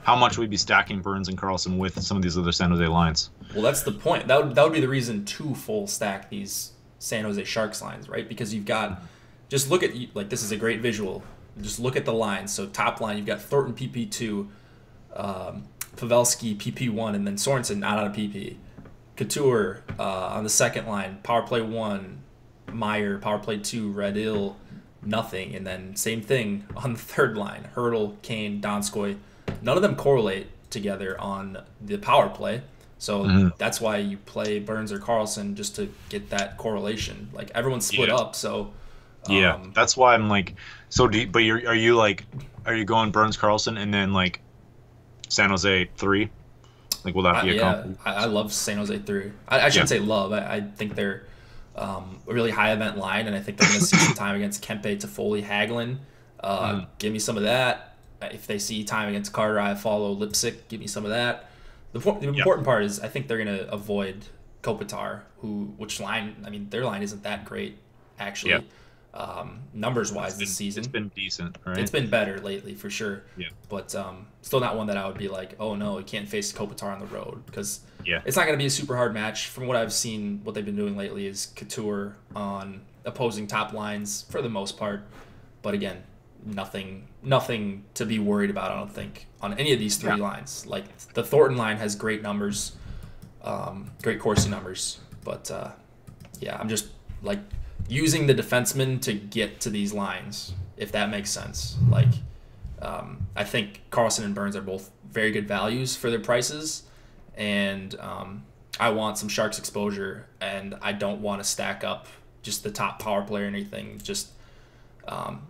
how much will you be stacking Burns and Carlson with some of these other San Jose lines? Well, that's the point. That would be the reason to full stack these San Jose Sharks lines, right? Because you've got, just look at, like, this is a great visual. Just look at the lines. So top line, you've got Thornton PP2, Pavelski PP1, and then Sorensen not out of PP. Couture on the second line, power play 1, Meyer, power play 2, Radil, nothing. And then same thing on the third line, Hurdle, Kane, Donskoy. None of them correlate together on the power play. So that's why you play Burns or Carlson, just to get that correlation. Like, everyone's split up, so that's why I'm like so deep. But are you going Burns, Carlson, and then like San Jose 3? Like, will that be a comp? I love San Jose 3. I shouldn't say love. I think they're a really high event line, and I think they're going to see some time against Kempe, Toffoli, Hagelin. Give me some of that. If they see time against Carter, I follow Lipsick. Give me some of that. The important part is I think they're going to avoid Kopitar, which line, I mean, their line isn't that great, actually, numbers-wise this season. It's been decent, right? It's been better lately, for sure. Yeah. But still not one that I would be like, oh, no, you can't face Kopitar on the road, because it's not going to be a super hard match. From what I've seen, what they've been doing lately is Couture on opposing top lines for the most part. But again, nothing to be worried about, I don't think, on any of these three lines. Like, the Thornton line has great numbers, great Corsi numbers, but I'm just like using the defensemen to get to these lines, if that makes sense. Like, I think Carlson and Burns are both very good values for their prices, and I want some Sharks exposure, and I don't want to stack up just the top power play or anything. Just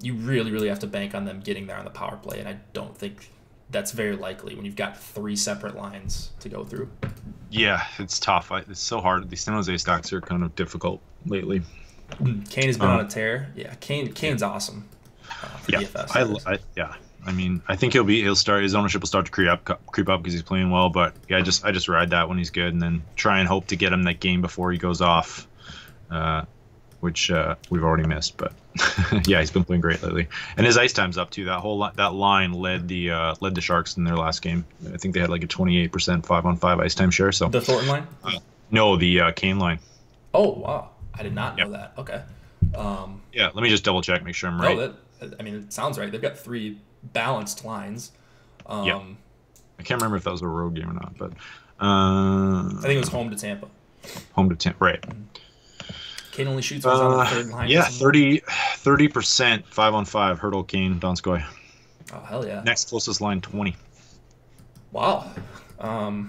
you really, really have to bank on them getting there on the power play, and I don't think that's very likely when you've got three separate lines to go through. Yeah, it's tough. It's so hard. These San Jose stacks are kind of difficult lately. Kane has been on a tear. Yeah, Kane's awesome. For DFS. I mean, I think his ownership will start to creep up because he's playing well. But I just ride that when he's good, and then try and hope to get him that game before he goes off, which we've already missed. But he's been playing great lately, and his ice time's up too. That line led the Sharks in their last game. I think they had like a 28% 5-on-5 ice time share. So the Thornton line? No, the Kane line. Oh wow, I did not know that. Okay. Let me just double check, make sure I'm right. No, it sounds right. They've got three balanced lines. I can't remember if that was a road game or not, but I think it was home to Tampa. Right. Kane only shoots on the third line. 30% 5-on-5. Hurdle, Kane, Donskoy. Oh hell yeah. Next closest line 20. Wow. Fire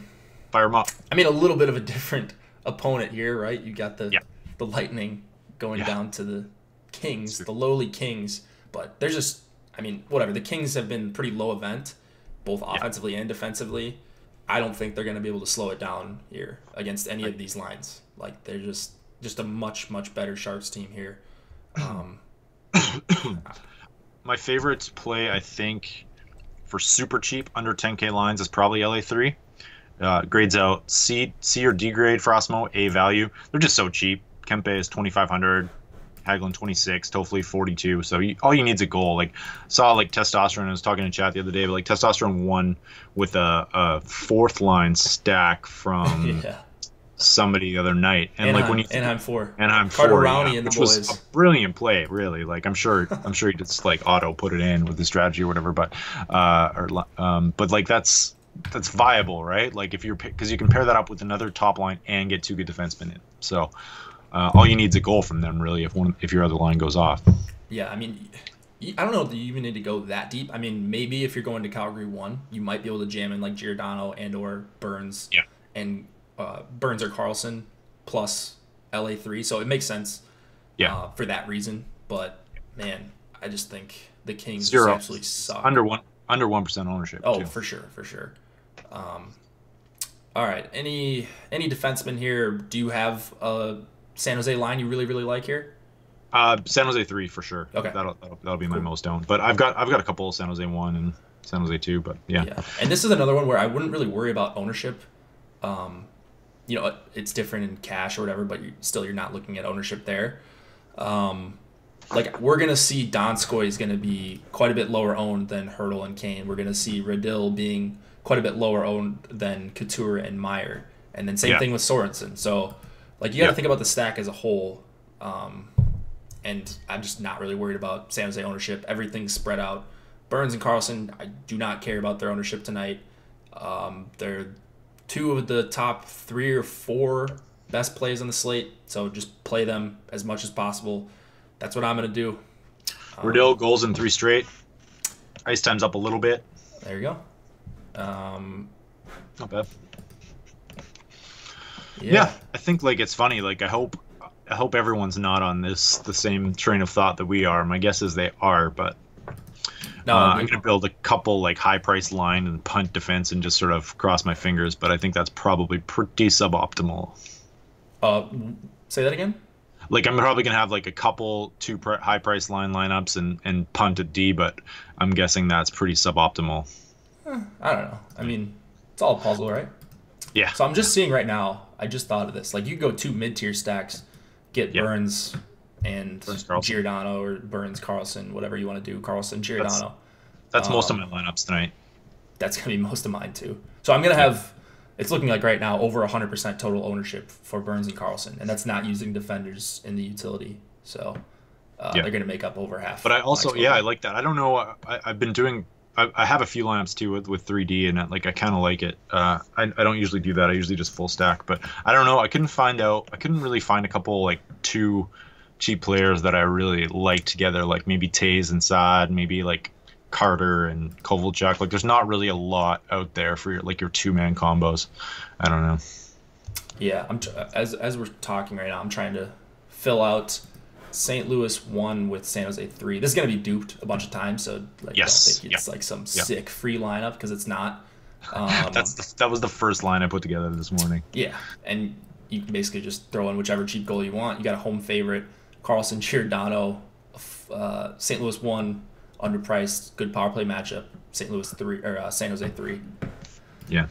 them up. I mean, a little bit of a different opponent here, right? You got the Lightning going Yeah. down to the Kings, the lowly Kings. But there's just, I mean, whatever. The Kings have been pretty low event, both offensively and defensively. I don't think they're going to be able to slow it down here against any of these lines. Like, they're just a much, much better Sharks team here. My favorite play, I think, for super cheap under 10K lines is probably LA3. Grades out C or D grade for Osmo, A value. They're just so cheap. Kempe is 2,500, Hagelin 26, Toffoli 42. So all you need is a goal. Like, saw like Testosterone. I was talking to chat the other day, but like Testosterone won with a fourth line stack from somebody the other night, and Anaheim, like when you Anaheim 4, Anaheim 4, Carter Rowney and the which boys. was a brilliant play, really. Like I'm sure he just like auto put it in with the strategy or whatever, but but like that's viable, right? Like if you're, because you can pair that up with another top line and get 2 good defensemen in. So all you need is a goal from them, really, if your other line goes off. Yeah, I mean, I don't know if you even need to go that deep. I mean, maybe if you're going to Calgary 1, you might be able to jam in like Giordano and or Burns. Yeah. And Burns or Carlson plus LA3, so it makes sense. Yeah. For that reason, but man, I just think the Kings Zero. just absolutely suck. Under 1% ownership. Oh, too. for sure. All right, any defensemen here? Do you have a San Jose line you really like here? San Jose 3 for sure. Okay. That'll be my most owned. But I've got a couple of San Jose 1 and San Jose 2, but yeah. And this is another one where I wouldn't really worry about ownership. It's different in cash or whatever, but you're not looking at ownership there. Like we're gonna see Donskoy is gonna be quite a bit lower owned than Hurdle and Kane. We're gonna see Radil being quite a bit lower owned than Couture and Meyer, and then same thing with Sorensen. So like you got to think about the stack as a whole. And I'm just not really worried about San Jose ownership. Everything's spread out. Burns and Carlson, I do not care about their ownership tonight. They're 2 of the top 3 or 4 best plays on the slate, so just play them as much as possible. That's what I'm going to do. Radil goals in 3 straight. Ice time's up a little bit. There you go. Not bad. Yeah, I think like it's funny. Like I hope everyone's not on the same train of thought that we are. My guess is they are, but I'm gonna build a couple like high price line and punt defense and just sort of cross my fingers. But I think that's probably pretty suboptimal. Say that again. Like I'm probably gonna have like a couple 2 high price lineups and punt at D, but I'm guessing that's pretty suboptimal. I don't know. I mean, it's all a puzzle, right? Yeah. So I'm just seeing right now. I just thought of this. Like you go 2 mid-tier stacks, get Burns and Giordano or Burns Carlson, whatever you want to do. Carlson Giordano. That's most of my lineups tonight. That's gonna be most of mine too. So I'm gonna have. It's looking like right now over 100% total ownership for Burns and Carlson, and that's not using defenders in the utility. So they're going to make up over half. But I also, I like that. I don't know. I've been doing. I have a few lineups too with 3D, and like I kind of like it. I don't usually do that. I usually just full stack. But I don't know. I couldn't really find a couple like 2 cheap players that I really like together. Like maybe Taze and Saad, maybe like Carter and Kovalchuk. Like there's not really a lot out there for your 2-man combos. I don't know. Yeah, as we're talking right now, I'm trying to fill out St. Louis 1 with San Jose 3. This is gonna be duped a bunch of times, so like don't think it's like some sick free lineup because it's not. That was the first line I put together this morning. Yeah, and you can basically just throw in whichever cheap goal you want. You got a home favorite, Carlson Giordano, St. Louis 1. Underpriced, good power play matchup. St. Louis 3 or San Jose 3. Yeah.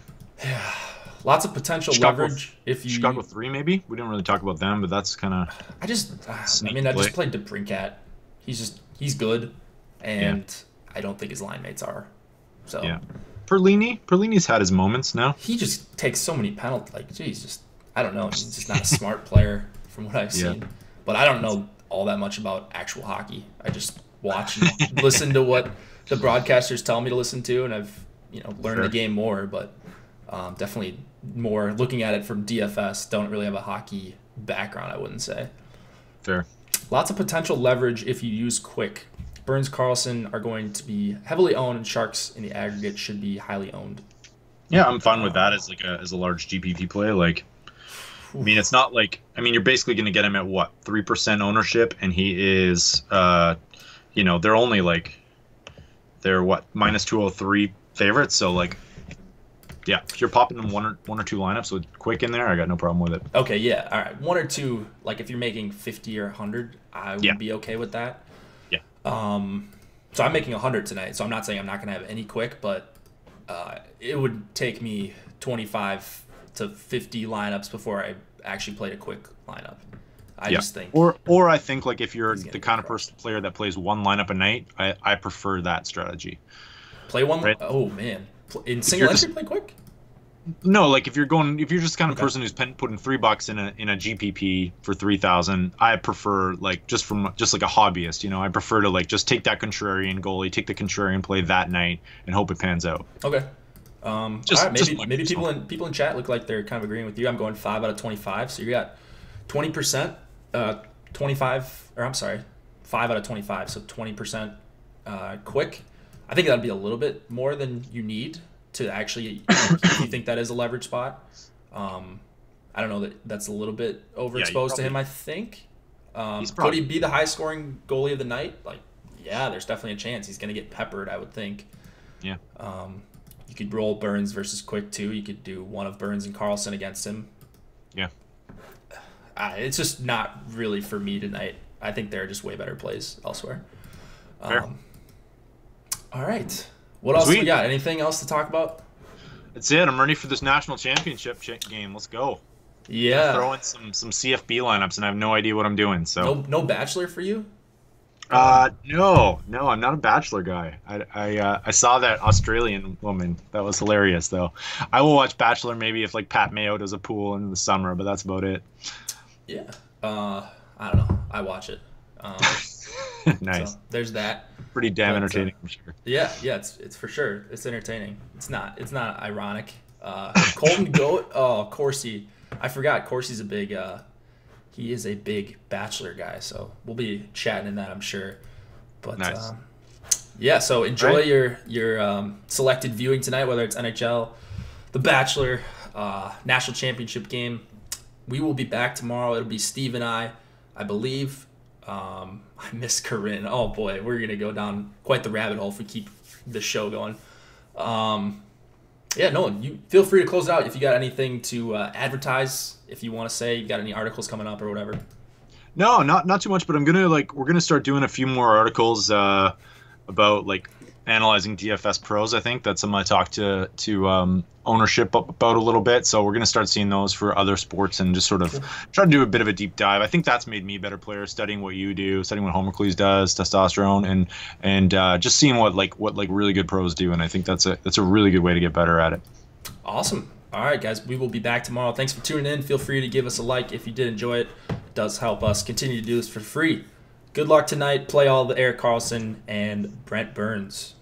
Lots of potential leverage if you. Chicago 3 maybe. We didn't really talk about them, but that's kind of. I just played DeBrincat. He's good, and I don't think his line mates are. So. Yeah. Perlini's had his moments now. He just takes so many penalties. Like, geez, I don't know. He's just not a smart player from what I've seen. But I don't know all that much about actual hockey. I just watch and listen to what the broadcasters tell me to listen to, and I've learned the game more, but definitely more looking at it from DFS. Don't really have a hockey background, I wouldn't say. Fair. Lots of potential leverage if you use quick. Burns Carlson are going to be heavily owned, and Sharks in the aggregate should be highly owned. Yeah, I'm fine with that as a large GPP play. Like I mean, it's not like, I mean, you're basically going to get him at what, 3% ownership, and he is, they're only like, they're what, minus 203 favorites. So like, yeah, if you're popping them one or two lineups with Quick in there, I got no problem with it. Okay, yeah, all right, one or two. Like if you're making 50 or 100, I would be okay with that. Yeah. So I'm making 100 tonight. So I'm not saying I'm not going to have any Quick, but it would take me 25 to 50 lineups before I actually played a Quick lineup. I just think. Or I think like if you're the kind of player that plays one lineup a night, I prefer that strategy. Play one. Right? Oh man. In single entry, play Quick? No, like if you're just the kind of person who's putting $3 in a GPP for 3,000, I prefer like just like a hobbyist, I prefer to like just take that contrarian goalie, take the contrarian play that night, and hope it pans out. Okay. All right, maybe people in chat look like they're kind of agreeing with you. I'm going 5 out of 25, so you got 20%, 25, or I'm sorry, 5 out of 25, so 20% Quick. I think that'd be a little bit more than you need to actually, if you think that is a leverage spot. I don't know, that's a little bit overexposed to him, I think. Could he be the high scoring goalie of the night? Like, yeah, there's definitely a chance he's going to get peppered, I would think. Yeah. You could roll Burns versus Quick too. You could do one of Burns and Carlson against him. Yeah. It's just not really for me tonight. I think there are just way better plays elsewhere. Fair. All right. What else we got? Anything else to talk about? That's it. I'm ready for this national championship game. Let's go. Yeah. Throw in some CFB lineups, and I have no idea what I'm doing. So no Bachelor for you? No, I'm not a Bachelor guy. I saw that Australian woman. That was hilarious, though. I will watch Bachelor maybe if like Pat Mayo does a pool in the summer, but that's about it. Yeah. I don't know. I watch it. Nice. So there's that. Pretty damn entertaining, I'm sure. Yeah, it's for sure. It's entertaining. It's not ironic. Colton Goat. Oh, Corsi. I forgot. Corsi's he is a big Bachelor guy, so we'll be chatting in that, I'm sure. But nice. Yeah, so enjoy your selected viewing tonight, whether it's NHL, The Bachelor, National Championship game. We will be back tomorrow. It'll be Steve and I believe. I miss Corinne. Oh boy, we're gonna go down quite the rabbit hole if we keep the show going. Yeah, Nolan, you feel free to close it out if you got anything to advertise. If you want to say you got any articles coming up or whatever. No, not too much, but we're gonna start doing a few more articles about like analyzing DFS pros. I think that's something I talked to ownership about a little bit. So we're gonna start seeing those for other sports and just sort of try to do a bit of a deep dive. I think that's made me a better player, studying what you do, studying what Homercles does, testosterone, and just seeing what really good pros do. And I think that's a really good way to get better at it. Awesome. All right, guys, we will be back tomorrow. Thanks for tuning in. Feel free to give us a like if you did enjoy it. It does help us continue to do this for free. Good luck tonight. Play all the Erik Karlsson and Brent Burns.